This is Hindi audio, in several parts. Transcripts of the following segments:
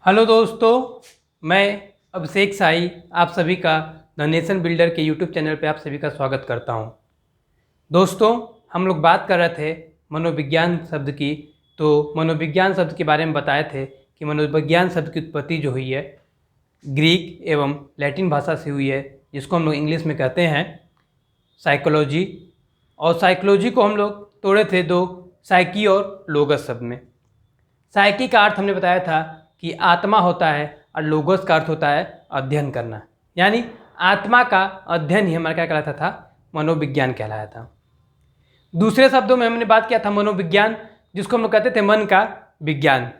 हेलो दोस्तों, मैं अभिषेक साई आप सभी का द नेशन बिल्डर के यूट्यूब चैनल पे आप सभी का स्वागत करता हूं। दोस्तों, हम लोग बात कर रहे थे मनोविज्ञान शब्द की। तो मनोविज्ञान शब्द के बारे में बताए थे कि मनोविज्ञान शब्द की उत्पत्ति जो हुई है ग्रीक एवं लैटिन भाषा से हुई है, जिसको हम लोग इंग्लिश में कहते हैं साइकोलॉजी। और साइकोलॉजी को हम लोग तोड़े थे दो, साइकी और लोगस शब्द में। साइकी का अर्थ हमने बताया था कि आत्मा होता है और लोगोस का अर्थ होता है अध्ययन करना, यानी आत्मा का अध्ययन ही हमारा क्या कहलाता था, मनोविज्ञान कहलाया था। दूसरे शब्दों में हमने बात किया था मनोविज्ञान, जिसको हम लोग कहते थे मन का विज्ञान।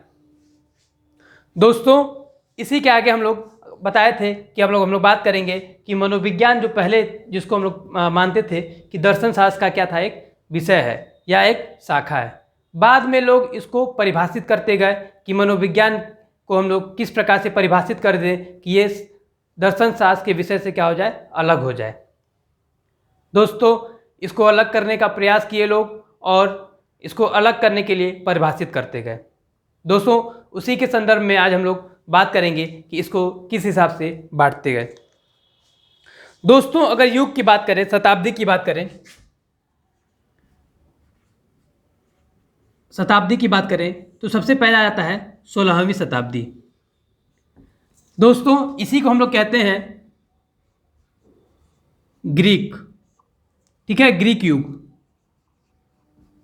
दोस्तों, इसी के आगे हम लोग बताए थे कि हम लोग बात करेंगे कि मनोविज्ञान जो पहले जिसको हम लोग मानते थे कि दर्शन शास्त्र का क्या था, एक विषय है या एक शाखा है। बाद में लोग इसको परिभाषित करते गए कि मनोविज्ञान को हम लोग किस प्रकार से परिभाषित कर दें कि ये दर्शन शास्त्र के विषय से क्या हो जाए, अलग हो जाए। दोस्तों, इसको अलग करने का प्रयास किए लोग और इसको अलग करने के लिए परिभाषित करते गए। दोस्तों, उसी के संदर्भ में आज हम लोग बात करेंगे कि इसको किस हिसाब से बांटते गए। दोस्तों, अगर युग की बात करें, शताब्दी की बात करें, तो सबसे पहले आता है 16वीं शताब्दी। दोस्तों, इसी को हम लोग कहते हैं ग्रीक, ठीक है, ग्रीक युग,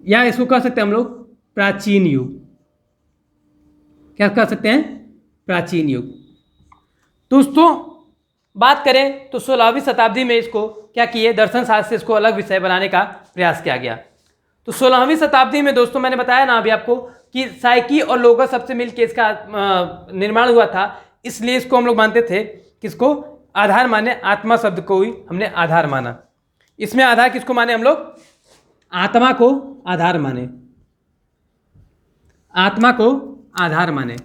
या इसको कह सकते हैं हम लोग प्राचीन युग। क्या कह सकते हैं? प्राचीन युग। दोस्तों, बात करें तो 16वीं शताब्दी में इसको क्या किए, दर्शन शास्त्र से इसको अलग विषय बनाने का प्रयास किया गया। तो 16वीं शताब्दी में दोस्तों, मैंने बताया ना अभी आपको कि साइकी और लोगस सबसे मिलकर इसका निर्माण हुआ था। इसलिए इसको हम लोग मानते थे, किसको आधार माने, आत्मा शब्द को ही हमने आधार माना। इसमें आधार किसको माने हम लोग? आत्मा को आधार माने, आत्मा को आधार माने।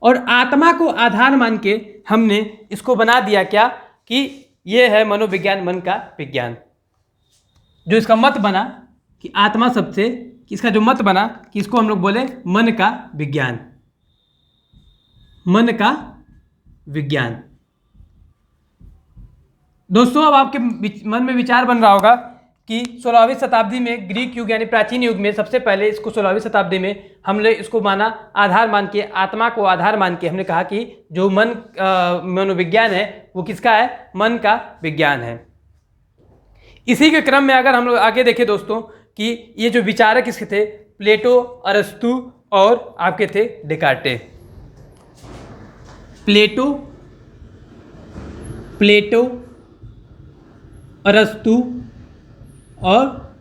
और आत्मा को आधार मान के हमने इसको बना दिया क्या कि ये है मनोविज्ञान, मन का विज्ञान। जो इसका मत बना कि आत्मा शब्द से इसका जो मत बना कि इसको हम लोग बोले मन का विज्ञान, मन का विज्ञान। दोस्तों, अब आपके मन में विचार बन रहा होगा कि 16वीं शताब्दी में ग्रीक युग यानी प्राचीन युग में सबसे पहले इसको 16वीं शताब्दी में हमने इसको माना आधार मान के, आत्मा को आधार मान के हमने कहा कि जो मनोविज्ञान है वो किसका है? मन का विज्ञान है। इसी के क्रम में अगर हम लोग आगे देखें दोस्तों कि ये जो विचारक किसके थे, प्लेटो, अरस्तु और आपके थे डेकार्टे। प्लेटो, अरस्तु और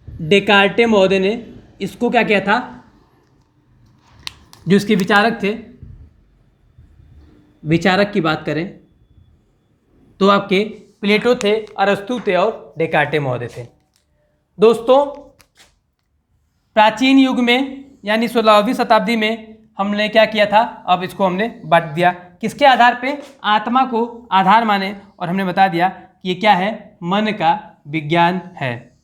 डेकार्टे महोदय ने इसको क्या किया था, जो इसके विचारक थे, विचारक की बात करें तो आपके प्लेटो थे, अरस्तु थे और डेकार्टे महोदय थे। दोस्तों, प्राचीन युग में यानी 16वीं शताब्दी में हमने क्या किया था, अब इसको हमने बांट दिया किसके आधार पे? आत्मा को आधार माने, और हमने बता दिया कि ये क्या है, मन का विज्ञान है।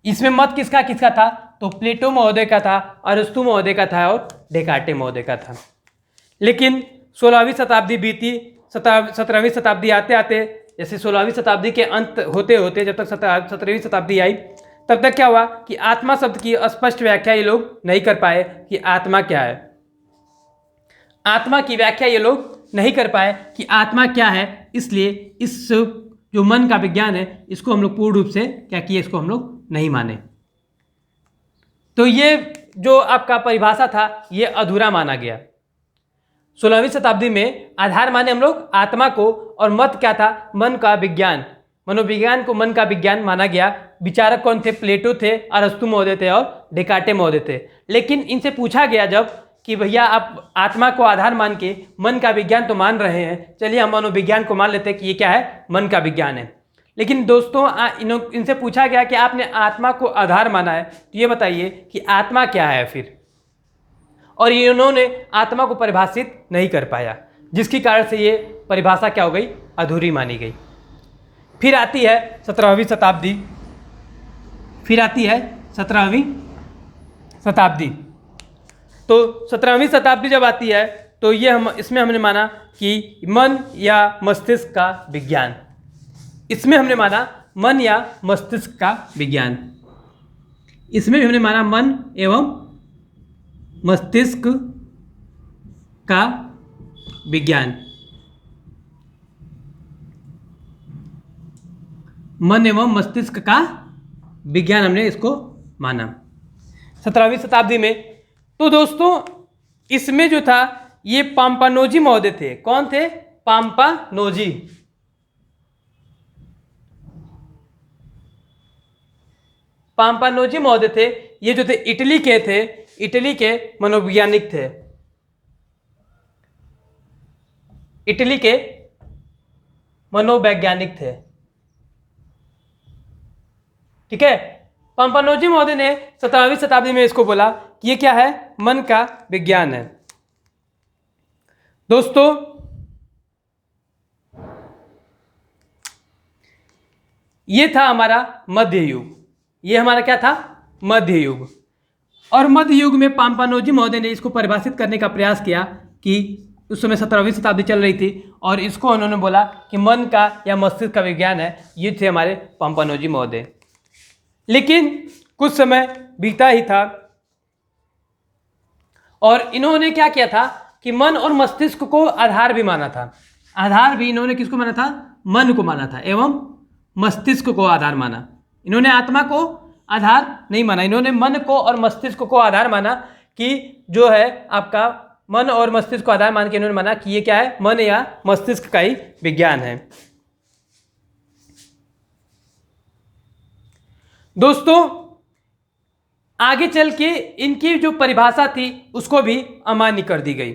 इसमें मत किसका किसका था? तो प्लेटो महोदय का था, अरस्तु महोदय का था और डेकार्टे महोदय का था। लेकिन 16वीं शताब्दी बीती, 17वीं शताब्दी आते आते, जैसे 16वीं शताब्दी के अंत होते होते जब तक 17वीं शताब्दी आई, तब तक क्या हुआ कि आत्मा शब्द की स्पष्ट व्याख्या ये लोग नहीं कर पाए कि आत्मा क्या है। आत्मा की व्याख्या ये लोग नहीं कर पाए कि आत्मा क्या है। इसलिए इस जो मन का विज्ञान है इसको हम लोग पूर्ण रूप से क्या किए, इसको हम लोग नहीं माने। तो ये जो आपका परिभाषा था ये अधूरा माना गया। 16वीं शताब्दी में आधार माने हम लोग आत्मा को, और मत क्या था, मन का विज्ञान। मनोविज्ञान को मन का विज्ञान माना गया। विचारक कौन थे? प्लेटो थे, अरस्तु महोदय थे और डेकार्टे महोदय थे। लेकिन इनसे पूछा गया जब कि भैया आप आत्मा को आधार मान के मन का विज्ञान तो मान रहे हैं, चलिए हम मनोविज्ञान को मान लेते हैं कि ये क्या है, मन का विज्ञान है। लेकिन दोस्तों, इनसे पूछा गया कि आपने आत्मा को आधार माना है, तो ये बताइए कि आत्मा क्या है फिर। और इन्होंने आत्मा को परिभाषित नहीं कर पाया, जिसके कारण से ये परिभाषा क्या हो गई, अधूरी मानी गई। फिर आती है 17वीं शताब्दी, तो 17वीं शताब्दी जब आती है तो ये इसमें हमने माना कि मन या मस्तिष्क का विज्ञान, इसमें हमने माना मन या मस्तिष्क का विज्ञान, इसमें भी हमने माना मन एवं मस्तिष्क का विज्ञान, मन एवं मस्तिष्क का विज्ञान हमने इसको माना 17वीं शताब्दी में। तो दोस्तों इसमें जो था ये पाम्पानोजी महोदय थे। कौन थे? पाम्पानोजी। पाम्पानोजी महोदय थे। ये जो थे इटली के थे, इटली के मनोवैज्ञानिक थे, इटली के मनोवैज्ञानिक थे। ठीक है, पाम्पानोजी महोदय ने 17वीं शताब्दी में इसको बोला कि ये क्या है? मन का विज्ञान है। दोस्तों ये था हमारा मध्य युग। ये हमारा क्या था? मध्य युग। और मध्य युग में पाम्पानोजी महोदय ने इसको परिभाषित करने का प्रयास किया कि उस समय 17वीं शताब्दी चल रही थी और इसको उन्होंने बोला कि मन का या मस्तिष्क का विज्ञान है। ये थे हमारे पाम्पानोजी महोदय। लेकिन कुछ समय बीता ही था और इन्होंने क्या किया था कि मन और मस्तिष्क को आधार भी माना था। आधार भी इन्होंने किसको माना था? मन को माना था एवं मस्तिष्क को आधार माना। इन्होंने आत्मा को आधार नहीं माना, इन्होंने मन को और मस्तिष्क को आधार माना कि जो है आपका मन और मस्तिष्क को आधार मान के इन्होंने माना कि ये क्या है? मन या मस्तिष्क का ही विज्ञान है। दोस्तों आगे चल के इनकी जो परिभाषा थी उसको भी अमान्य कर दी गई।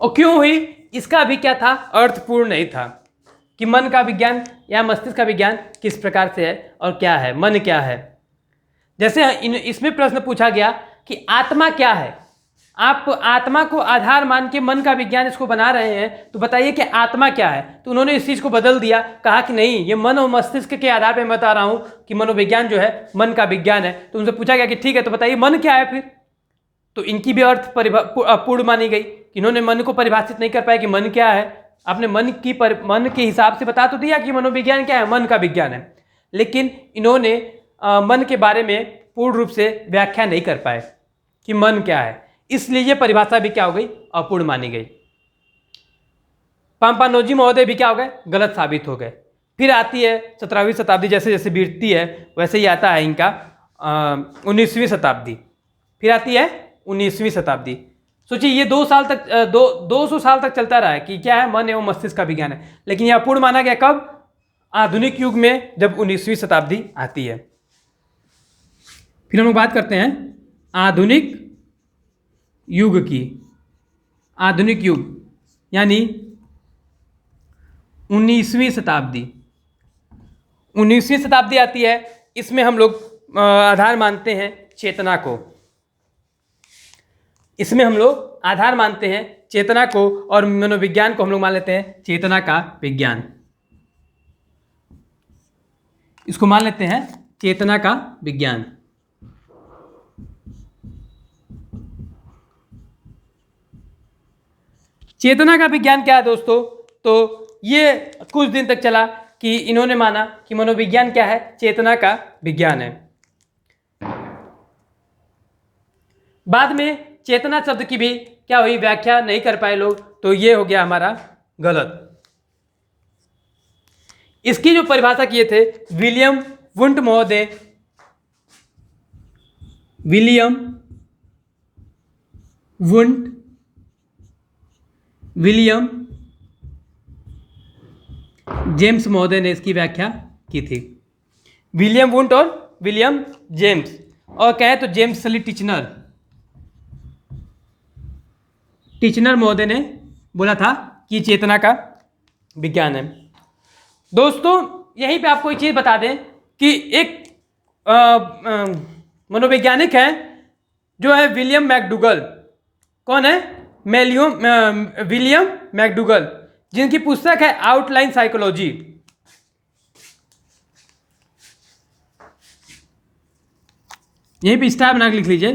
और क्यों हुई? इसका भी क्या था? अर्थपूर्ण नहीं था कि मन का विज्ञान या मस्तिष्क का विज्ञान किस प्रकार से है और क्या है, मन क्या है। जैसे इसमें प्रश्न पूछा गया कि आत्मा क्या है। आप आत्मा को आधार मान के मन का विज्ञान इसको बना रहे हैं, तो बताइए कि आत्मा क्या है। तो उन्होंने इस चीज़ को बदल दिया, कहा कि नहीं, ये मन और मस्तिष्क के आधार पर मैं बता रहा हूँ कि मनोविज्ञान जो है मन का विज्ञान है। तो उनसे पूछा गया कि ठीक है, तो बताइए मन क्या है फिर। तो इनकी भी अर्थ पूर्ण मानी गई कि इन्होंने मन को परिभाषित नहीं कर पाया कि मन क्या है। आपने मन के हिसाब से बता तो दिया कि मनोविज्ञान क्या है, मन का विज्ञान है, लेकिन इन्होंने मन के बारे में पूर्ण रूप से व्याख्या नहीं कर पाए कि मन क्या है। इसलिए ये परिभाषा भी क्या हो गई? अपूर्ण मानी गई। पाम्पानोजी महोदय भी क्या हो गए? गलत साबित हो गए। फिर आती है 17वीं शताब्दी, जैसे जैसे बीतती है वैसे ही आता है इनका 19वीं शताब्दी। फिर आती है 19वीं शताब्दी। सोचिए ये 200 साल तक चलता रहा है कि क्या है? मन एवं मस्तिष्क का विज्ञान है। लेकिन यह अपूर्ण माना गया कब? आधुनिक युग में, जब 19वीं शताब्दी आती है। फिर हम लोग बात करते हैं आधुनिक युग की। आधुनिक युग यानी 19वीं शताब्दी। 19वीं शताब्दी आती है, इसमें हम लोग आधार मानते हैं चेतना को। इसमें हम लोग आधार मानते हैं चेतना को और मनोविज्ञान को हम लोग मान लेते हैं चेतना का विज्ञान। इसको मान लेते हैं चेतना का विज्ञान। चेतना का विज्ञान क्या है दोस्तों? तो ये कुछ दिन तक चला कि इन्होंने माना कि मनोविज्ञान क्या है? चेतना का विज्ञान है। बाद में चेतना शब्द की भी क्या हुई? व्याख्या नहीं कर पाए लोग, तो ये हो गया हमारा गलत। इसकी जो परिभाषा किए थे विलियम वुंट महोदय, विलियम वुंट, विलियम जेम्स महोदय ने इसकी व्याख्या की थी। विलियम वुंट और विलियम जेम्स, और कहें तो जेम्स सली टिचनर महोदय ने बोला था कि चेतना का विज्ञान है। दोस्तों यहीं पे आपको एक चीज़ बता दें कि एक मनोवैज्ञानिक है जो है विलियम मैकडूगल। कौन है? विलियम मैकडूगल, जिनकी पुस्तक है आउटलाइन साइकोलॉजी। यहीं पे स्टार बना के लिख लीजिए।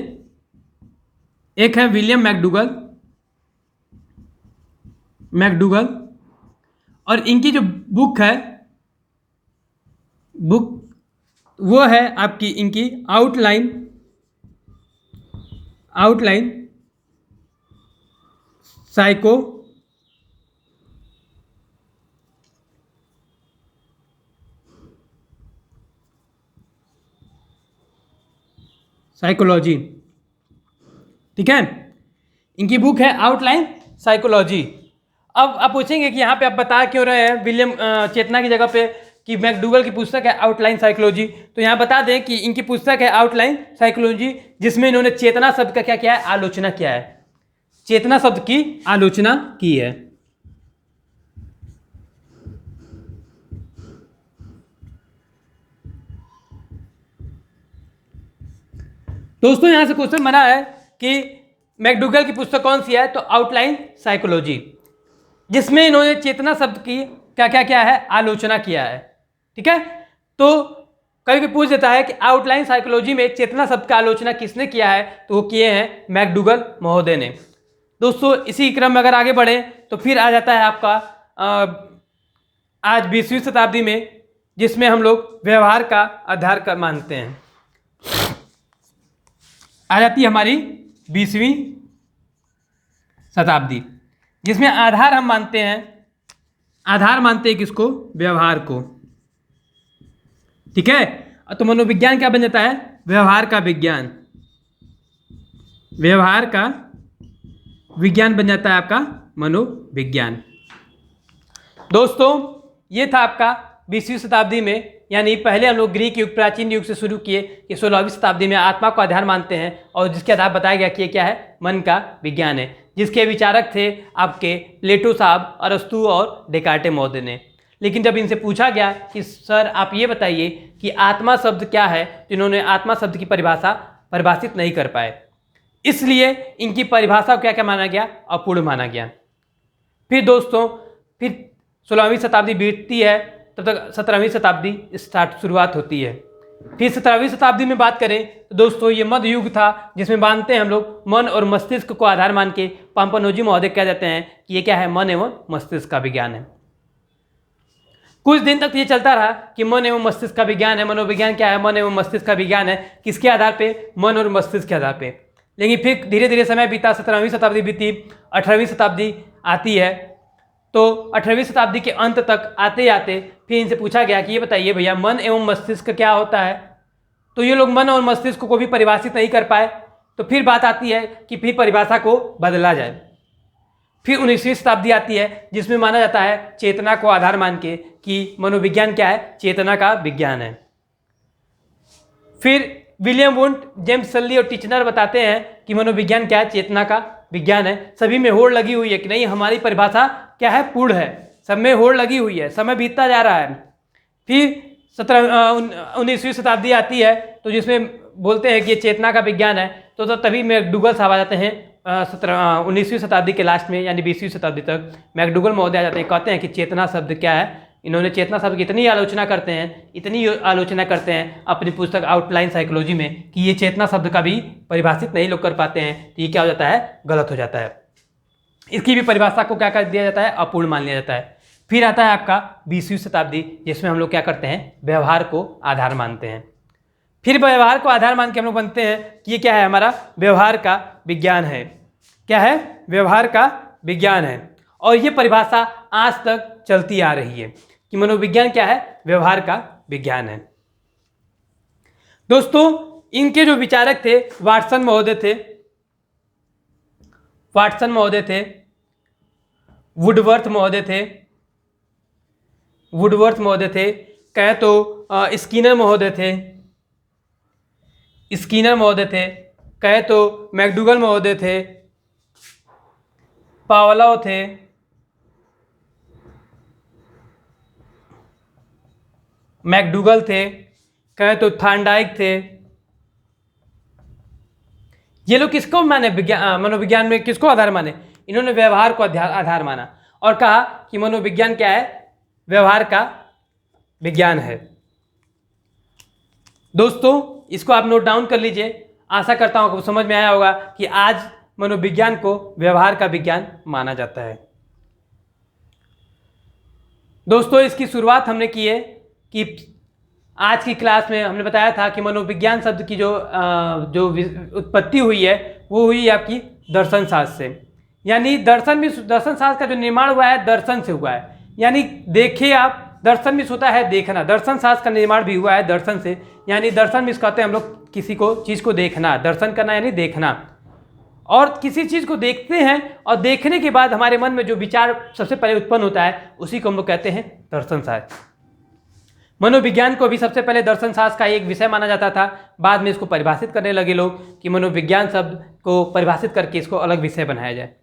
एक है विलियम मैकडूगल, और इनकी जो बुक है, वो है आपकी इनकी आउटलाइन साइकोलॉजी। ठीक है, इनकी बुक है आउटलाइन साइकोलॉजी। अब आप पूछेंगे कि यहाँ पे आप बता क्यों रहे हैं विलियम चेतना की जगह पे कि मैकडूगल की पुस्तक है आउटलाइन साइकोलॉजी। तो यहाँ बता दें कि इनकी पुस्तक है आउटलाइन साइकोलॉजी, जिसमें इन्होंने चेतना शब्द का क्या किया है, आलोचना किया है। चेतना शब्द की आलोचना की है। दोस्तों यहाँ से क्वेश्चन बना है कि मैकडूगल की पुस्तक कौन सी है, तो आउटलाइन साइकोलॉजी, जिसमें इन्होंने चेतना शब्द की क्या क्या किया है, आलोचना किया है। ठीक है, तो कभी भी पूछ देता है कि आउटलाइन साइकोलॉजी में चेतना शब्द का आलोचना किसने किया है, तो वो किए हैं मैकडूगल महोदय ने। दोस्तों इसी क्रम में अगर आगे बढ़े तो फिर आ जाता है आपका आज 20वीं शताब्दी में, जिसमें हम लोग व्यवहार का आधार मानते हैं। आ जाती है हमारी 20वीं शताब्दी, जिसमें आधार हम मानते हैं, किसको, व्यवहार को। ठीक है, तो मनोविज्ञान क्या बन जाता है, व्यवहार का विज्ञान बन जाता है आपका मनोविज्ञान। दोस्तों ये था आपका 20वीं शताब्दी में, यानी पहले हम लोग ग्रीक युग, प्राचीन युग से शुरू किए कि 16वीं शताब्दी में आत्मा को आधार मानते हैं, और जिसके आधार बताया गया कि ये क्या है, मन का विज्ञान है, जिसके विचारक थे आपके प्लेटो साहब, अरस्तु और डेकार्टे महोदय ने। लेकिन जब इनसे पूछा गया कि सर आप ये बताइए कि आत्मा शब्द क्या है, तो इन्होंने आत्मा शब्द की परिभाषित नहीं कर पाए, इसलिए इनकी परिभाषा को क्या क्या माना गया, अपूर्ण माना गया। फिर दोस्तों 16वीं शताब्दी बीतती है, तब तक 17वीं शताब्दी शुरुआत होती है। फिर 17वीं शताब्दी में बात करें तो दोस्तों ये मध्य युग था, जिसमें मानते हैं हम लोग मन और मस्तिष्क को आधार मान के पाम्पानोजी महोदय कह देते हैं कि ये क्या है, मन एवं मस्तिष्क का विज्ञान है। कुछ दिन तक ये चलता रहा कि मन एवं मस्तिष्क का विज्ञान है, मनोविज्ञान क्या है, मन एवं मस्तिष्क का विज्ञान है, किसके आधार पे, मन और मस्तिष्क के आधार पे। लेकिन फिर धीरे धीरे समय बीता, 17वीं शताब्दी बीती, 18वीं शताब्दी आती है, तो 18वीं शताब्दी के अंत तक आते आते फिर इनसे पूछा गया कि ये बताइए भैया मन एवं मस्तिष्क क्या होता है, तो ये लोग मन और मस्तिष्क को भी परिभाषित नहीं कर पाए। तो फिर बात आती है कि फिर परिभाषा को बदला जाए। फिर 19वीं शताब्दी आती है, जिसमें माना जाता है चेतना को आधार मान के कि मनोविज्ञान क्या है, चेतना का विज्ञान है। फिर विलियम वुंट, जेम्स सल्ली और टिचनर बताते हैं कि मनोविज्ञान क्या है, चेतना का विज्ञान है। सभी में होड़ लगी हुई है कि नहीं हमारी परिभाषा क्या है, पूर्ण है, सब में होड़ लगी हुई है, समय बीतता जा रहा है। फिर 19वीं शताब्दी आती है, तो जिसमें बोलते हैं कि ये चेतना का विज्ञान है, तो तभी मैकडूगल साहब आ जाते हैं 19वीं शताब्दी के लास्ट में, यानी 20वीं शताब्दी तक मैकडूगल महोदय आ जाते हैं, कहते हैं कि चेतना शब्द क्या है। इन्होंने चेतना शब्द की इतनी आलोचना करते हैं अपनी पुस्तक आउटलाइन साइकोलॉजी में कि ये चेतना शब्द का भी परिभाषित नहीं लोग कर पाते हैं, तो ये क्या हो जाता है, गलत हो जाता है। इसकी भी परिभाषा को क्या कर दिया जाता है, अपूर्ण मान लिया जाता है। फिर आता है आपका 20वीं शताब्दी, जिसमें हम लोग क्या करते हैं, व्यवहार को आधार मानते हैं। फिर व्यवहार को आधार मान के हम लोग बनते हैं कि ये क्या है, हमारा व्यवहार का विज्ञान है। क्या है, व्यवहार का विज्ञान है। और ये परिभाषा आज तक चलती आ रही है कि मनोविज्ञान क्या है, व्यवहार का विज्ञान है। दोस्तों इनके जो विचारक थे वाटसन महोदय थे, वुडवर्थ महोदय थे, कहे तो स्किनर महोदय थे, कहे तो मैकडूगल महोदय थे, पावलोव थे, मैकडूगल थे, कहे तो थार्नडाइक थे। ये लोग किसको माने, मनोविज्ञान में किसको आधार माने, इन्होंने व्यवहार को आधार माना और कहा कि मनोविज्ञान क्या है, व्यवहार का विज्ञान है। दोस्तों इसको आप नोट डाउन कर लीजिए। आशा करता हूँ आपको समझ में आया होगा कि आज मनोविज्ञान को व्यवहार का विज्ञान माना जाता है। दोस्तों, इसकी शुरुआत हमने की है कि आज की क्लास में हमने बताया था कि मनोविज्ञान शब्द की जो उत्पत्ति हुई है वो हुई आपकी दर्शन शास्त्र से। यानी दर्शन शास्त्र का जो निर्माण हुआ है दर्शन से हुआ है। यानी देखिए आप, दर्शन मीन्स होता है देखना, दर्शन शास्त्र का निर्माण भी हुआ है दर्शन से। यानी दर्शन मीन्स कहते हैं हम लोग किसी को चीज़ को देखना, दर्शन करना यानी देखना। और किसी चीज़ को देखते हैं और देखने के बाद हमारे मन में जो विचार सबसे पहले उत्पन्न होता है उसी को हम लोग कहते हैं दर्शन शास्त्र। मनोविज्ञान को भी सबसे पहले दर्शन शास्त्र का एक विषय माना जाता था। बाद में इसको परिभाषित करने लगे लोग कि मनोविज्ञान शब्द को परिभाषित करके इसको अलग विषय बनाया जाए।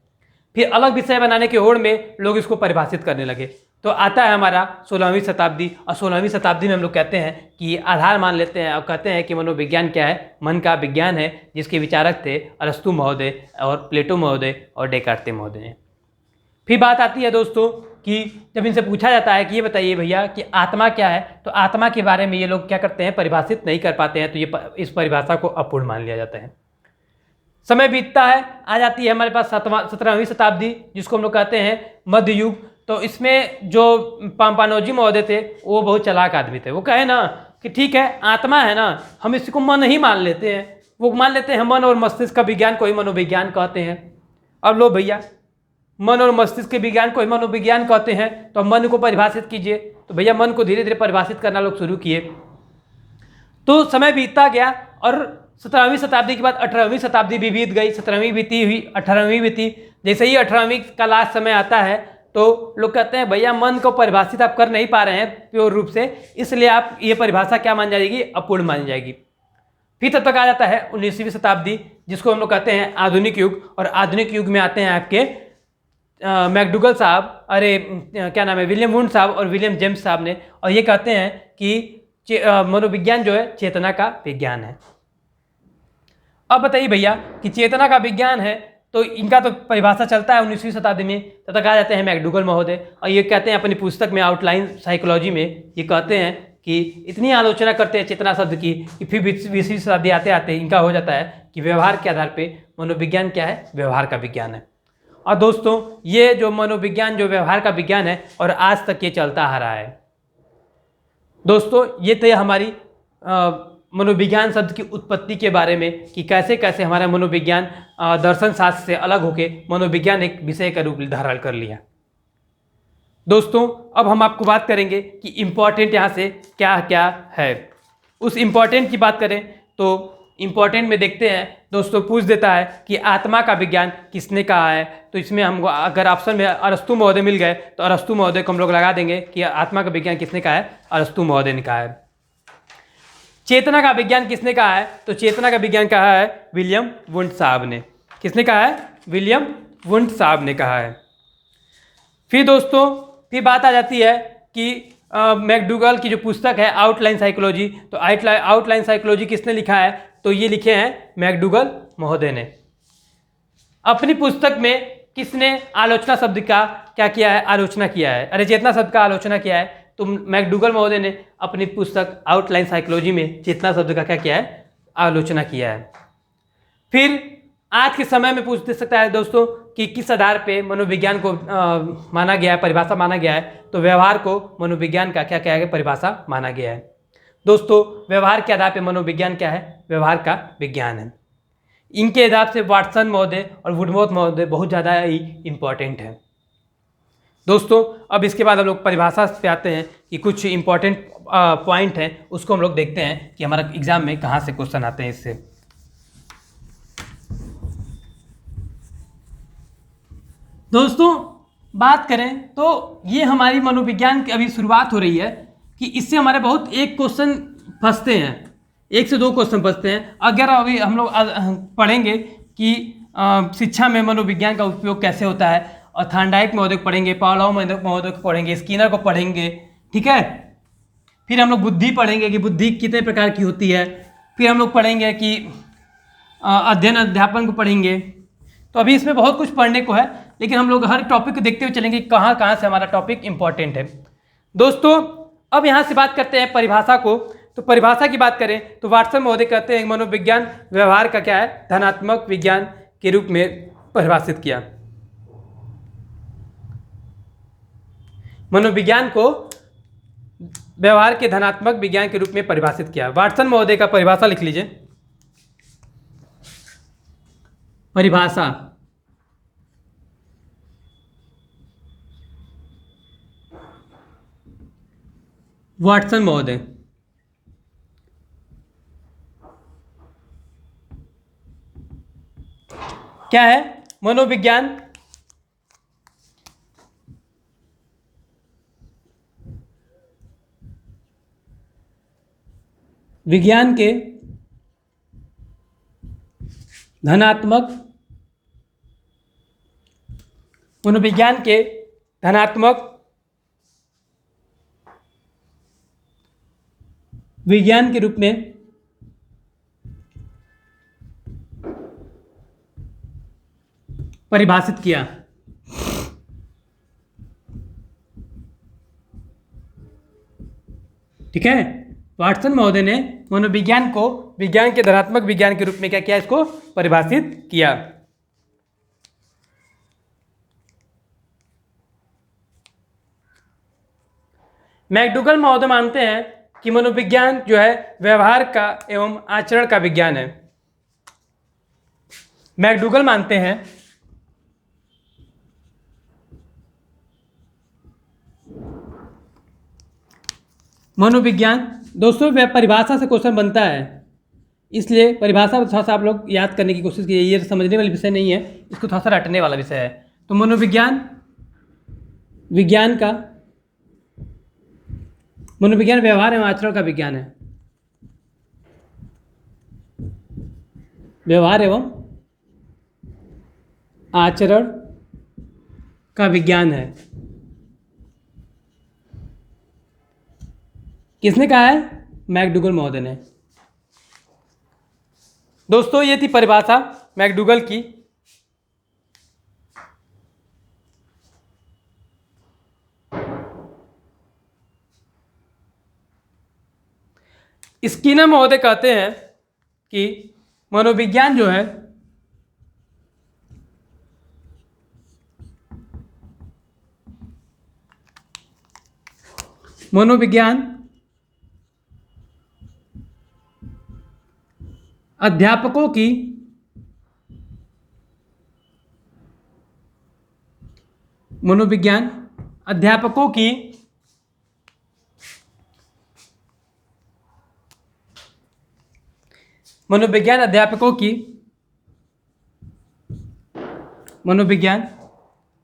फिर अलग विषय बनाने के होड़ में लोग इसको परिभाषित करने लगे। तो आता है हमारा 16वीं शताब्दी, और 16वीं शताब्दी में हम लोग कहते हैं कि आधार मान लेते हैं और कहते हैं कि मनोविज्ञान क्या है, मन का विज्ञान है, जिसके विचारक थे अरस्तु महोदय और प्लेटो महोदय और डेकार्ते महोदय। फिर बात आती है दोस्तों कि जब इनसे पूछा जाता है कि ये बताइए भैया कि आत्मा क्या है, तो आत्मा के बारे में ये लोग क्या करते हैं, परिभाषित नहीं कर पाते हैं। तो ये इस परिभाषा को अपूर्ण मान लिया जाता है। समय बीतता है, आ जाती है हमारे पास 17वीं शताब्दी, जिसको हम लोग कहते हैं मध्य युग। तो इसमें जो पाम्पानोजी महोदय थे वो बहुत चालाक आदमी थे। वो कहे ना कि ठीक है, आत्मा है ना, हम इसको मन ही मान लेते हैं। वो मान लेते हैं मन और मस्तिष्क का विज्ञान को ही मनोविज्ञान कहते हैं। अब लो भैया, मन और मस्तिष्क के विज्ञान को ही मनोविज्ञान कहते हैं, तो मन को परिभाषित कीजिए। तो भैया मन को धीरे धीरे परिभाषित करना लोग शुरू किए। तो समय बीतता गया और 17वीं शताब्दी के बाद 18वीं शताब्दी भी बीत गई। 17वीं बीती हुई, 18वीं बीती। जैसे ही 18वीं का लास्ट समय आता है तो लोग कहते हैं भैया मन को परिभाषित आप कर नहीं पा रहे हैं प्योर रूप से, इसलिए आप ये परिभाषा क्या मान जाएगी, अपूर्ण मानी जाएगी। फिर तब तक आ जाता है 19वीं शताब्दी, जिसको हम लोग कहते हैं आधुनिक युग। और आधुनिक युग में आते हैं आपके मैकडूगल साहब, क्या नाम है, विलियम वुंड साहब और विलियम जेम्स साहब ने, और ये कहते हैं कि मनोविज्ञान जो है चेतना का विज्ञान है। अब बताइए भैया कि चेतना का विज्ञान है, तो इनका तो परिभाषा चलता है 19वीं शताब्दी में। तब तक आ जाते हैं मैकडूगल महोदय, और ये कहते हैं अपनी पुस्तक में आउटलाइन साइकोलॉजी में, ये कहते हैं कि इतनी आलोचना करते हैं चेतना शब्द की कि फिर 20वीं शताब्दी आते आते इनका हो जाता है कि व्यवहार के आधार पे मनोविज्ञान क्या है, व्यवहार का विज्ञान है। और दोस्तों, ये जो मनोविज्ञान जो व्यवहार का विज्ञान है और आज तक ये चलता आ रहा है। दोस्तों, ये तो हमारी मनोविज्ञान शब्द की उत्पत्ति के बारे में कि कैसे कैसे हमारा मनोविज्ञान दर्शन शास्त्र से अलग होके मनोविज्ञान एक विषय का रूप धारण कर लिया। दोस्तों, अब हम आपको बात करेंगे कि इम्पॉर्टेंट यहाँ से क्या क्या है। उस इम्पॉर्टेंट की बात करें तो इम्पॉर्टेंट में देखते हैं दोस्तों, पूछ देता है कि आत्मा का विज्ञान किसने कहा है। तो इसमें हमको अगर ऑप्शन में अरस्तु महोदय मिल गए तो अरस्तु महोदय को हम लोग लगा देंगे कि आत्मा का विज्ञान किसने कहा है, अरस्तु महोदय ने कहा है। चेतना का विज्ञान किसने कहा है, तो चेतना का विज्ञान कहा है विलियम वुंड साहब ने। किसने कहा है, विलियम वुंड साहब ने कहा है। फिर दोस्तों, फिर बात आ जाती है कि मैकडूगल की जो पुस्तक है आउटलाइन साइकोलॉजी, तो आउटलाइन साइकोलॉजी किसने लिखा है, तो ये लिखे हैं मैकडूगल महोदय ने। अपनी पुस्तक में किसने आलोचना शब्द का क्या किया है, आलोचना किया है, अरे चेतना शब्द का आलोचना किया है। तो मैकडूगल महोदय ने अपनी पुस्तक आउटलाइन साइकोलॉजी में चेतना शब्द का क्या किया है, आलोचना किया है। फिर आज के समय में पूछ सकता है दोस्तों कि किस आधार पे मनोविज्ञान को माना गया है, परिभाषा माना गया है, तो व्यवहार को मनोविज्ञान का क्या क्या है, परिभाषा माना गया है। दोस्तों, व्यवहार के आधार पे मनोविज्ञान क्या है, व्यवहार का विज्ञान है। इनके आधार से वाटसन महोदय और वुडमोथ महोदय बहुत ज़्यादा ही इम्पॉर्टेंट है। दोस्तों, अब इसके बाद हम लोग परिभाषा पे आते हैं कि कुछ इम्पॉर्टेंट पॉइंट हैं, उसको हम लोग देखते हैं कि हमारा एग्जाम में कहाँ से क्वेश्चन आते हैं इससे। दोस्तों, बात करें तो ये हमारी मनोविज्ञान की अभी शुरुआत हो रही है कि इससे हमारे बहुत एक क्वेश्चन फंसते हैं, 1 से 2 क्वेश्चन फंसते हैं। अगर अभी हम लोग पढ़ेंगे कि शिक्षा में मनोविज्ञान का उपयोग कैसे होता है, और थार्नडाइक महोदय को पढ़ेंगे, पावलोव महोदय को पढ़ेंगे, स्किनर को पढ़ेंगे, ठीक है। फिर हम लोग बुद्धि पढ़ेंगे कि बुद्धि कितने प्रकार की होती है। फिर हम लोग पढ़ेंगे कि अध्ययन अध्यापन को पढ़ेंगे। तो अभी इसमें बहुत कुछ पढ़ने को है, लेकिन हम लोग हर टॉपिक को देखते हुए चलेंगे कहाँ से हमारा टॉपिक इंपॉर्टेंट है। दोस्तों, अब यहाँ से बात करते हैं परिभाषा को। तो परिभाषा की बात करें तो वाटसन महोदय कहते हैं मनोविज्ञान व्यवहार का क्या है, धनात्मक विज्ञान के रूप में परिभाषित किया। मनोविज्ञान को व्यवहार के धनात्मक विज्ञान के रूप में परिभाषित किया। वाटसन महोदय का परिभाषा लिख लीजिए। परिभाषा वाटसन महोदय क्या है, मनोविज्ञान विज्ञान के धनात्मक मनोविज्ञान के धनात्मक विज्ञान के रूप में परिभाषित किया। ठीक है, वाटसन महोदय ने मनोविज्ञान को विज्ञान के धनात्मक विज्ञान के रूप में क्या किया, इसको परिभाषित किया। मैकडूगल महोदय मानते हैं कि मनोविज्ञान जो है व्यवहार का एवं आचरण का विज्ञान है। मैकडूगल मानते हैं मनोविज्ञान, दोस्तों वह परिभाषा से क्वेश्चन बनता है, इसलिए परिभाषा थोड़ा सा आप लोग याद करने की कोशिश कीजिए। ये समझने वाला विषय नहीं है, इसको थोड़ा सा रटने वाला विषय है। तो मनोविज्ञान व्यवहार एवं आचरण का विज्ञान है। व्यवहार एवं आचरण का विज्ञान है। किसने कहा है? मैकडूगल महोदय ने। दोस्तों ये थी परिभाषा मैकडूगल की। स्किनर महोदय कहते हैं कि मनोविज्ञान जो है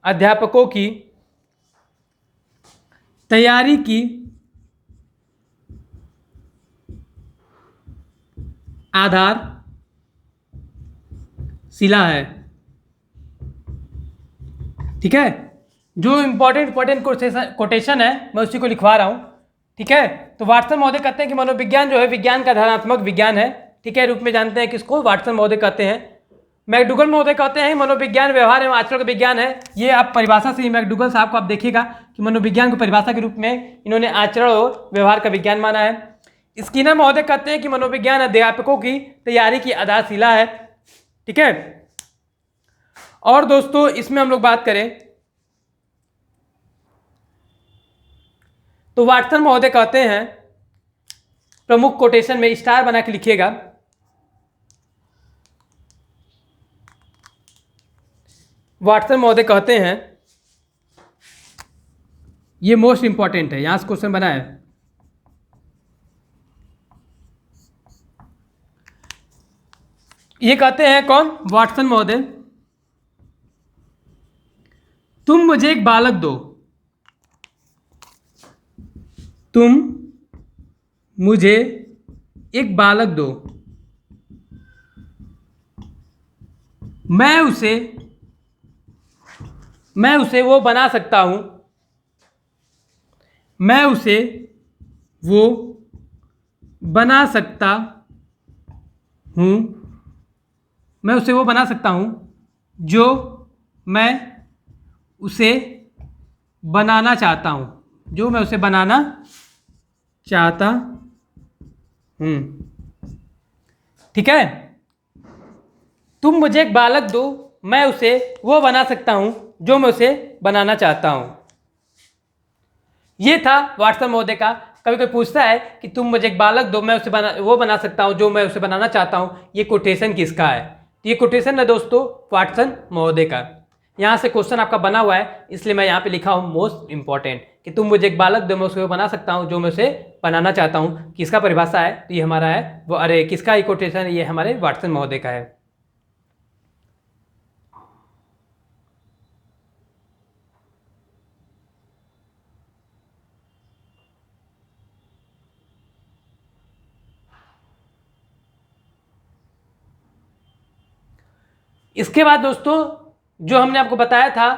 अध्यापकों की तैयारी की आधारशिला है। ठीक है, जो इंपॉर्टेंट कोटेशन है मैं उसी को लिखवा रहा हूं। ठीक है, तो वाटसन महोदय कहते हैं कि मनोविज्ञान जो है विज्ञान का धनात्मक विज्ञान है। ठीक है, रूप में जानते हैं किसको, वाटसन महोदय कहते हैं। मैकडूगल महोदय कहते हैं मनोविज्ञान व्यवहार एवं आचरण का विज्ञान है। ये आप परिभाषा से ही मैकडूगल साहब को आप देखिएगा कि मनोविज्ञान को परिभाषा के रूप में इन्होंने आचरण और व्यवहार का विज्ञान माना है। स्किनर महोदय कहते हैं कि मनोविज्ञान अध्यापकों की तैयारी की आधारशिला है। ठीक है, और दोस्तों इसमें हम लोग बात करें तो वाटसन महोदय कहते हैं, प्रमुख कोटेशन में स्टार बना के लिखिएगा, वाटसन महोदय कहते हैं, ये मोस्ट इंपॉर्टेंट है, यहां से क्वेश्चन बना है। ये कहते हैं कौन? वाटसन महोदय, तुम मुझे एक बालक दो, तुम मुझे एक बालक दो, मैं उसे वो बना सकता हूं, मैं उसे वो बना सकता हूं, मैं उसे वो बना सकता हूं जो मैं उसे बनाना चाहता हूं, जो मैं उसे बनाना चाहता ठीक है। तुम मुझे एक बालक दो, मैं उसे वो बना सकता हूं जो मैं उसे बनाना चाहता हूं। ये था वाटसन महोदय का। कभी कोई पूछता है कि तुम मुझे एक बालक दो, मैं उसे वो बना सकता हूं जो मैं उसे बनाना चाहता हूं, ये कोटेशन किसका है? तो ये कोटेशन है दोस्तों वाटसन महोदय का। यहाँ से क्वेश्चन आपका बना हुआ है, इसलिए मैं यहाँ पे लिखा हूँ मोस्ट इंपॉर्टेंट कि तुम मुझे एक बालक दो, मैं उसे वो बना सकता हूँ जो मैं उसे बनाना चाहता हूँ। किसका परिभाषा है? तो ये हमारा है वो, अरे किसका ये कोटेशन है? ये हमारे वाटसन महोदय का है। इसके बाद दोस्तों जो हमने आपको बताया था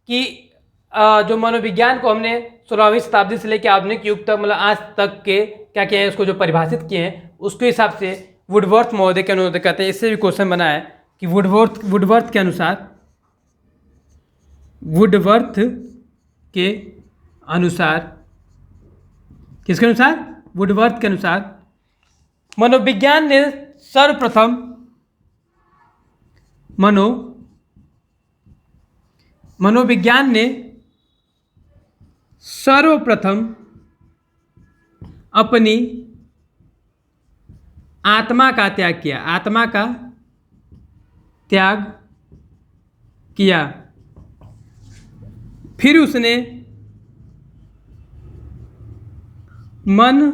कि जो मनोविज्ञान को हमने 16वीं शताब्दी से लेकर आधुनिक युग तक, मतलब आज तक के क्या किया है, उसको जो परिभाषित किए हैं उसके हिसाब से वुडवर्थ महोदय के अनुसार कहते हैं। इससे भी क्वेश्चन बना है कि वुडवर्थ के अनुसार, वुडवर्थ के अनुसार, किसके अनुसार? वुडवर्थ के अनुसार मनोविज्ञान ने सर्वप्रथम मनोविज्ञान ने सर्वप्रथम अपनी आत्मा का त्याग किया, आत्मा का त्याग किया। फिर उसने मन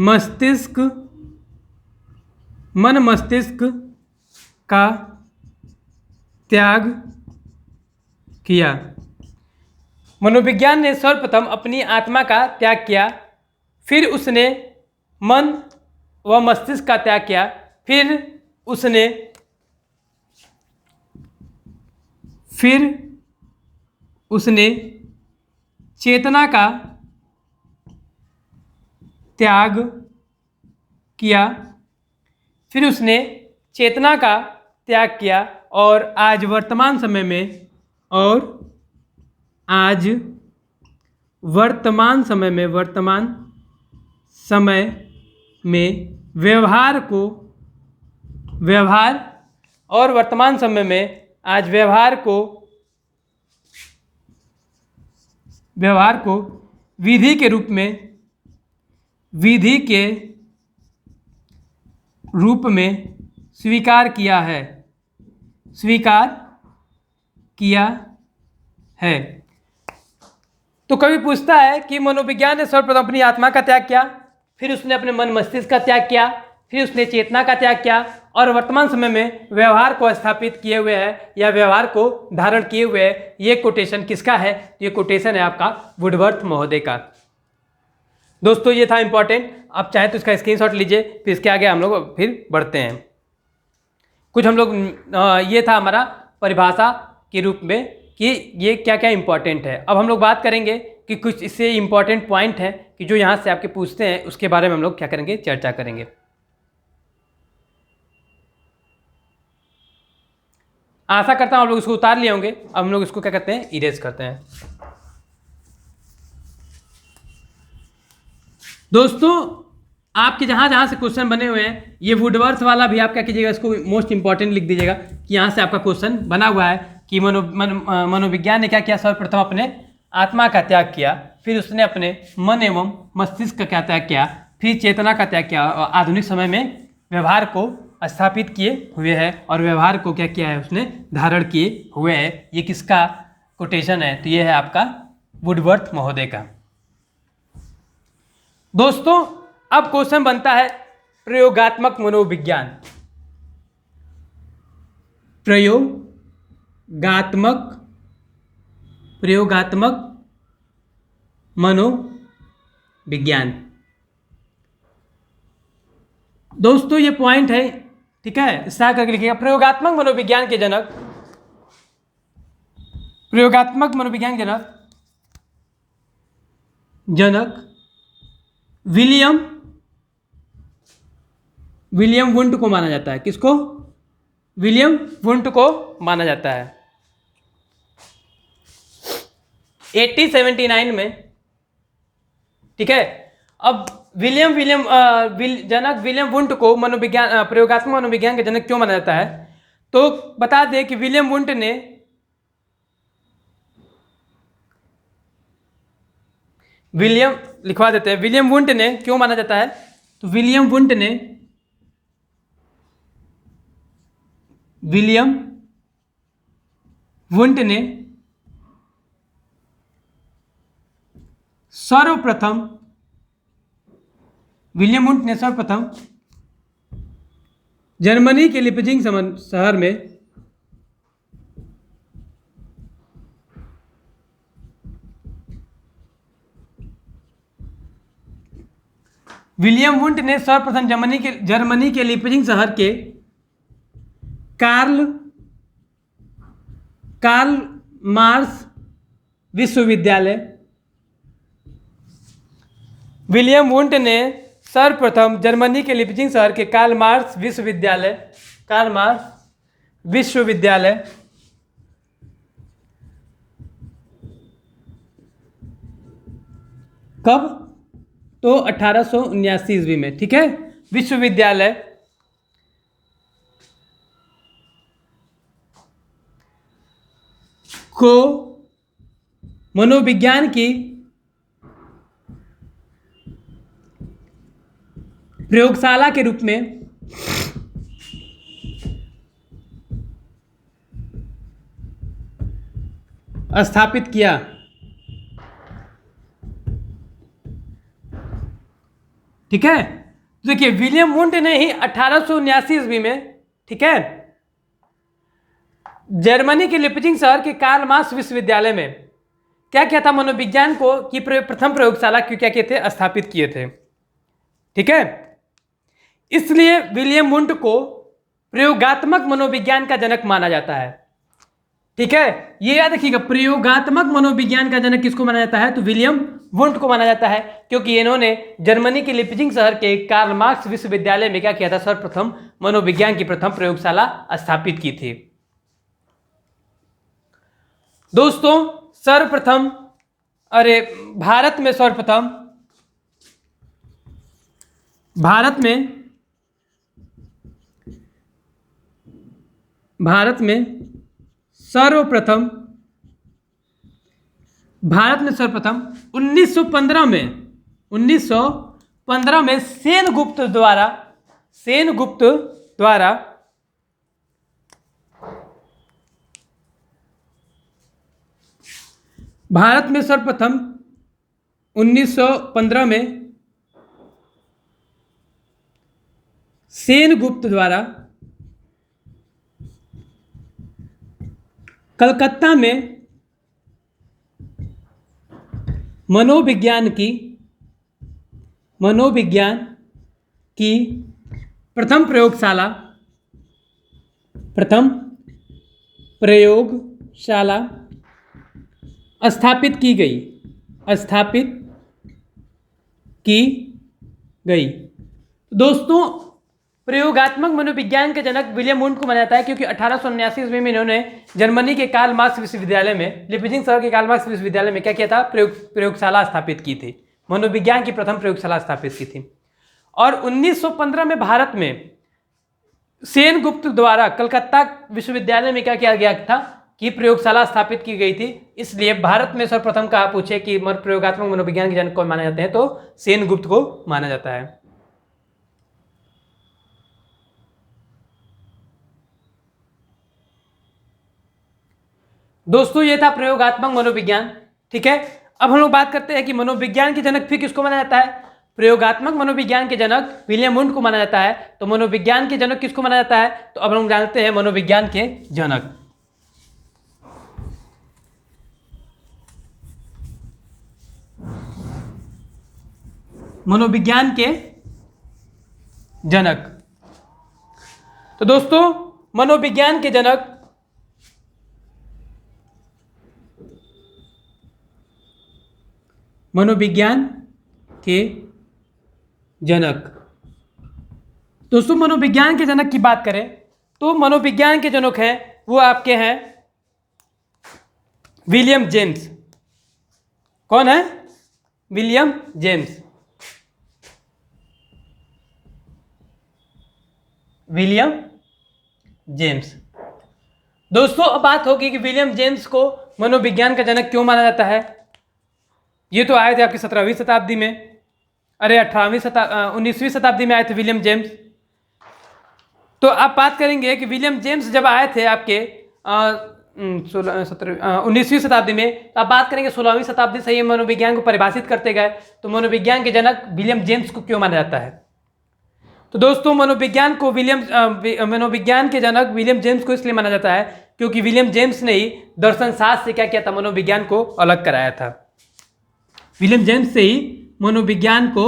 मस्तिष्क का त्याग किया। मनोविज्ञान ने सर्वप्रथम अपनी आत्मा का त्याग किया, फिर उसने मन व मस्तिष्क का त्याग किया, फिर उसने चेतना का त्याग किया, फिर उसने चेतना का त्याग किया और आज वर्तमान समय में व्यवहार को विधि के रूप में स्वीकार किया है। तो कभी पूछता है कि मनोविज्ञान ने सर्वप्रथम अपनी आत्मा का त्याग किया, फिर उसने अपने मन मस्तिष्क का त्याग किया, फिर उसने चेतना का त्याग किया और वर्तमान समय में व्यवहार को स्थापित किए हुए है या व्यवहार को धारण किए हुए है। ये कोटेशन किसका है? ये कोटेशन है आपका वुडवर्थ महोदय का। दोस्तों ये था इंपॉर्टेंट। आप चाहे तो इसका स्क्रीनशॉट लीजिए, फिर इसके आगे हम लोग फिर बढ़ते हैं। कुछ हम लोग ये था हमारा परिभाषा के रूप में कि ये क्या क्या इंपॉर्टेंट है। अब हम लोग बात करेंगे कि कुछ इससे इंपॉर्टेंट पॉइंट हैं कि जो यहाँ से आपके पूछते हैं, उसके बारे में हम लोग क्या करेंगे, चर्चा करेंगे। आशा करता हूँ आप लोग इसको उतार लिए होंगे। अब हम लोग इसको क्या करते हैं, इरेज करते हैं। दोस्तों आपके जहाँ से क्वेश्चन बने हुए हैं, ये वुडवर्थ वाला भी आप क्या कीजिएगा, इसको मोस्ट इंपॉर्टेंट लिख दीजिएगा कि यहाँ से आपका क्वेश्चन बना हुआ है कि मनोविज्ञान ने क्या किया, सर्वप्रथम अपने आत्मा का त्याग किया, फिर उसने अपने मन एवं मस्तिष्क का त्याग किया, फिर चेतना का त्याग किया और आधुनिक समय में व्यवहार को स्थापित किए हुए है और व्यवहार को क्या किया है, उसने धारण किए हुए है। ये किसका कोटेशन है? तो ये है आपका वुडवर्थ महोदय का। दोस्तों अब क्वेश्चन बनता है प्रयोगात्मक मनोविज्ञान। प्रयोगात्मक मनोविज्ञान। दोस्तों ये पॉइंट है, ठीक है, इस तरह करके लिखिएगा। प्रयोगात्मक मनोविज्ञान के जनक विलियम वुंट को माना जाता है। किसको? विलियम वुंट को माना जाता है। 1879 में, ठीक है। अब जनक विलियम वुंट को मनोविज्ञान प्रयोगात्मक मनोविज्ञान के जनक क्यों माना जाता है? तो बता दें कि विलियम वुंट ने लिखवा देते हैं, विलियम वुंट ने क्यों माना जाता है? तो विलियम वुंट ने सर्वप्रथम जर्मनी के लिपजिंग शहर में जर्मनी के लिपजिंग शहर के कार्ल मार्क्स विश्वविद्यालय विलियम वुंट ने सर्वप्रथम जर्मनी के लिपजिंग शहर के कार्ल मार्क्स विश्वविद्यालय कब? तो 1879 ईस्वी में, ठीक है। विश्वविद्यालय को मनोविज्ञान की प्रयोगशाला के रूप में स्थापित किया। ठीक है, देखिए विलियम वुंट ने ही 1879 ईस्वी में, ठीक है, जर्मनी के लिपजिंग शहर के कार्ल मार्क्स विश्वविद्यालय में क्या किया था? मनोविज्ञान को की प्रथम प्रयोगशाला क्यों क्या किए थे? स्थापित किए थे। ठीक है, इसलिए विलियम वुंट को प्रयोगात्मक मनोविज्ञान का जनक माना जाता है। ठीक है, ये याद रखिएगा, प्रयोगात्मक मनोविज्ञान का जनक किसको माना जाता है? तो विलियम वुंट को माना जाता है, क्योंकि इन्होंने जर्मनी के लिपजिंग शहर के कार्ल मार्क्स विश्वविद्यालय में क्या किया था? सर्वप्रथम मनोविज्ञान की प्रथम प्रयोगशाला स्थापित की थी। दोस्तों सर्वप्रथम भारत में सर्वप्रथम 1915 में सेनगुप्त द्वारा भारत में सर्वप्रथम 1915 में सेनगुप्त द्वारा कलकत्ता में मनोविज्ञान की प्रथम प्रयोगशाला स्थापित की गई। दोस्तों प्रयोगात्मक मनोविज्ञान के जनक विलियम वुंट को माना जाता है, क्योंकि 1879 ईस्वी में इन्होंने जर्मनी के कार्ल मार्क्स विश्वविद्यालय में, लिपजिंग शहर के कार्ल मार्क्स विश्वविद्यालय में क्या किया था? प्रयोगशाला स्थापित की थी, मनोविज्ञान की प्रथम प्रयोगशाला स्थापित की थी। और 1915 में भारत में सेनगुप्त द्वारा कलकत्ता विश्वविद्यालय में क्या किया गया था? कि प्रयोगशाला स्थापित की गई थी। इसलिए भारत में सर्वप्रथम कहा पूछे कि प्रयोगात्मक मनोविज्ञान के जनक कौन माने जाते हैं? तो सेनगुप्त को माना जाता है। दोस्तों ये था प्रयोगात्मक मनोविज्ञान। ठीक है, अब हम लोग बात करते हैं कि मनोविज्ञान के जनक फिर किसको माना जाता है? प्रयोगात्मक मनोविज्ञान के जनक विलियम वुंट को माना जाता है। तो मनोविज्ञान के जनक किसको माना जाता है? तो अब हम जानते हैं मनोविज्ञान के जनक। मनोविज्ञान के जनक, तो दोस्तों मनोविज्ञान के जनक दोस्तों मनोविज्ञान के जनक की बात करें तो मनोविज्ञान के जनक हैं वो आपके हैं विलियम जेम्स। कौन है? William James. William James. दोस्तों अब बात होगी कि विलियम जेम्स को मनोविज्ञान का जनक क्यों माना जाता है। ये तो आए थे आपकी 17वीं शताब्दी में, अरे 19वीं शताब्दी में आए थे विलियम जेम्स। तो आप बात करेंगे कि विलियम जेम्स जब आए थे आपके 19वीं शताब्दी में, तो आप बात करेंगे 16वीं शताब्दी से ये मनोविज्ञान को परिभाषित करते गए। तो मनोविज्ञान के जनक विलियम जेम्स को क्यों माना जाता है। तो दोस्तों मनोविज्ञान के जनक विलियम जेम्स को इसलिए माना जाता है क्योंकि विलियम जेम्स ने ही दर्शन शास्त्र से क्या किया था, मनोविज्ञान को अलग कराया था। विलियम जेम्स से ही मनोविज्ञान को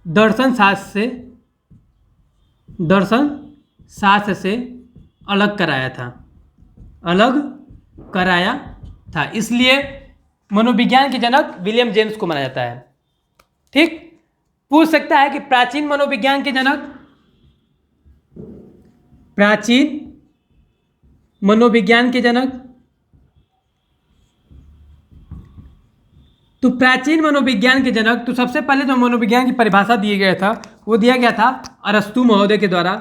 दर्शन शास्त्र से अलग कराया था, इसलिए मनोविज्ञान के जनक विलियम जेम्स को माना जाता है। ठीक, पूछ सकता है कि प्राचीन मनोविज्ञान के जनक, तो प्राचीन मनोविज्ञान के जनक, तो सबसे पहले जो मनोविज्ञान की परिभाषा दिया गया था वो दिया गया था अरस्तु महोदय के द्वारा।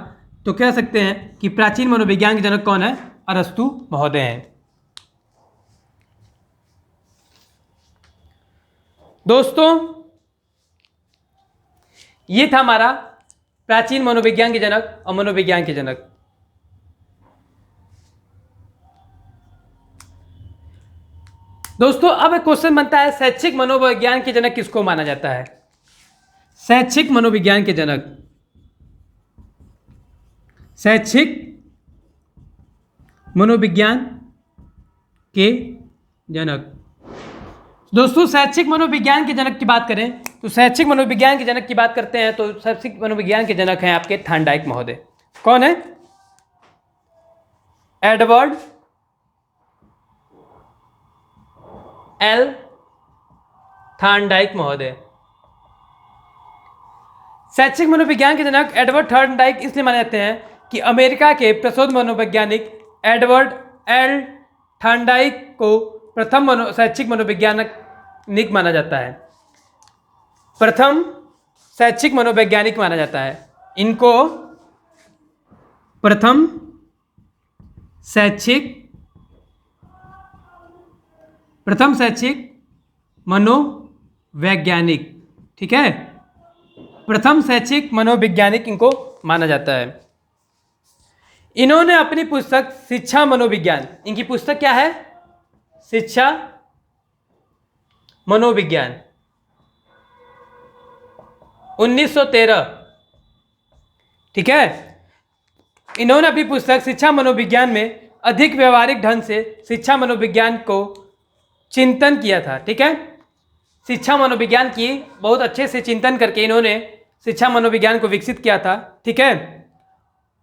तो कह सकते हैं कि प्राचीन मनोविज्ञान के जनक कौन है, अरस्तु महोदय हैं। दोस्तों ये था हमारा प्राचीन मनोविज्ञान के जनक और मनोविज्ञान के जनक। दोस्तों अब एक क्वेश्चन बनता है, शैक्षिक मनोविज्ञान के जनक किसको माना जाता है। शैक्षिक मनोविज्ञान के जनक, शैक्षिक मनोविज्ञान के जनक। दोस्तों शैक्षिक मनोविज्ञान के जनक की बात करें तो शैक्षिक मनोविज्ञान के जनक की बात करते हैं तो शैक्षिक मनोविज्ञान के जनक हैं आपके थॉर्नडाइक महोदय। कौन है, एडवर्ड एल थॉर्नडाइक महोदय। शैक्षिक मनोविज्ञान के जनक एडवर्ड थॉर्नडाइक इसलिए माने जाते हैं कि अमेरिका के प्रसिद्ध मनोवैज्ञानिक एडवर्ड एल थॉर्नडाइक को प्रथम शैक्षिक मनोवैज्ञानिक माना जाता है, प्रथम शैक्षिक मनोवैज्ञानिक माना जाता है। इनको प्रथम शैक्षिक मनोवैज्ञानिक, ठीक है, प्रथम शैक्षिक मनोवैज्ञानिक इनको माना जाता है। इन्होंने अपनी पुस्तक शिक्षा मनोविज्ञान, इनकी पुस्तक क्या है, शिक्षा मनोविज्ञान, 1913, ठीक है। इन्होंने अपनी पुस्तक शिक्षा मनोविज्ञान में अधिक व्यवहारिक ढंग से शिक्षा मनोविज्ञान को चिंतन किया था, ठीक है। शिक्षा मनोविज्ञान की बहुत अच्छे से चिंतन करके इन्होंने शिक्षा मनोविज्ञान को विकसित किया था, ठीक है।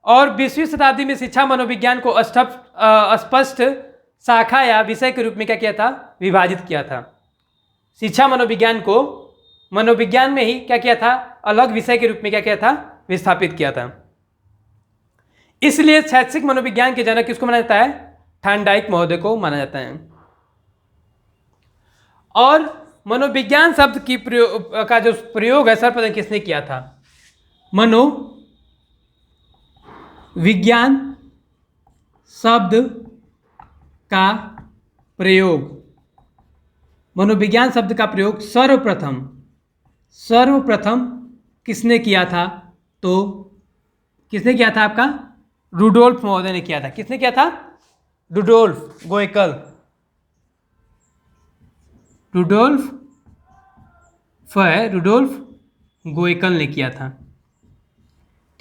और 20वीं शताब्दी में शिक्षा मनोविज्ञान को स्पष्ट शाखा या विषय के रूप में क्या किया था, विभाजित किया था। शिक्षा मनोविज्ञान को मनोविज्ञान में ही क्या किया था, अलग विषय के रूप में क्या किया था, विस्थापित किया था। इसलिए शैक्षिक मनोविज्ञान के जनक किसको माना जाता है, थॉर्नडाइक महोदय को माना जाता है। और मनोविज्ञान शब्द की का जो प्रयोग है सर्वप्रथम किसने किया था, मनोविज्ञान शब्द का प्रयोग, मनोविज्ञान शब्द का प्रयोग सर्वप्रथम किसने किया था, तो किसने किया था, आपका रुडोल्फ महोदय ने किया था। किसने किया था, रुडोल्फ गोएकल ने किया था,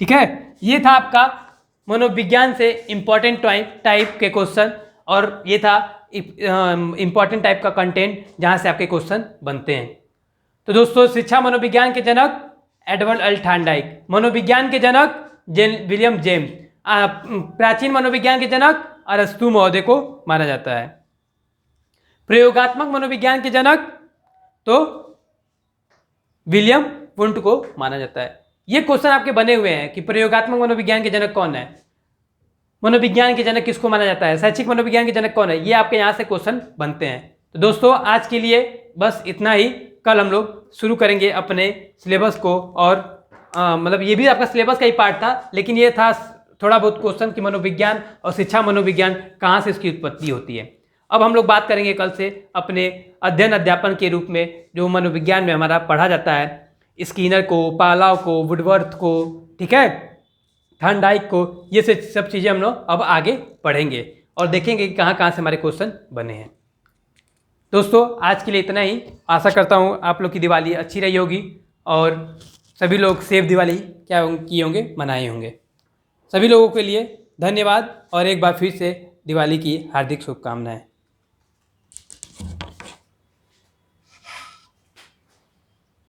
ठीक है। ये था आपका मनोविज्ञान से इंपॉर्टेंट टाइप के क्वेश्चन, और ये था इंपॉर्टेंट टाइप का कंटेंट जहां से आपके क्वेश्चन बनते हैं। तो दोस्तों शिक्षा मनोविज्ञान के जनक एडवर्ड एल थॉर्नडाइक, मनोविज्ञान के जनक विलियम जेम्स, प्राचीन मनोविज्ञान के जनक अरस्तु महोदय को माना जाता है। प्रयोगात्मक मनोविज्ञान के जनक तो विलियम वुंट को माना जाता है। ये क्वेश्चन आपके बने हुए हैं कि प्रयोगात्मक मनोविज्ञान के जनक कौन है, मनोविज्ञान के जनक किसको माना जाता है, शैक्षिक मनोविज्ञान के जनक कौन है, ये आपके यहाँ से क्वेश्चन बनते हैं। तो दोस्तों आज के लिए बस इतना ही, कल हम लोग शुरू करेंगे अपने सिलेबस को। और मतलब ये भी आपका सिलेबस का ही पार्ट था, लेकिन ये था थोड़ा बहुत क्वेश्चन कि मनोविज्ञान और शिक्षा मनोविज्ञान कहाँ से इसकी उत्पत्ति होती है। अब हम लोग बात करेंगे कल से अपने अध्ययन अध्यापन के रूप में जो मनोविज्ञान में हमारा पढ़ा जाता है, स्किनर को, पावलोव को, वुडवर्थ को, ठीक है, थॉर्नडाइक को, ये सब चीज़ें हम लोग अब आगे पढ़ेंगे और देखेंगे कि कहाँ कहाँ से हमारे क्वेश्चन बने हैं। दोस्तों आज के लिए इतना ही। आशा करता हूँ आप लोग की दिवाली अच्छी रही होगी और सभी लोग सेफ दिवाली क्या किए होंगे, मनाए होंगे। सभी लोगों के लिए धन्यवाद और एक बार फिर से दिवाली की हार्दिक शुभकामनाएं।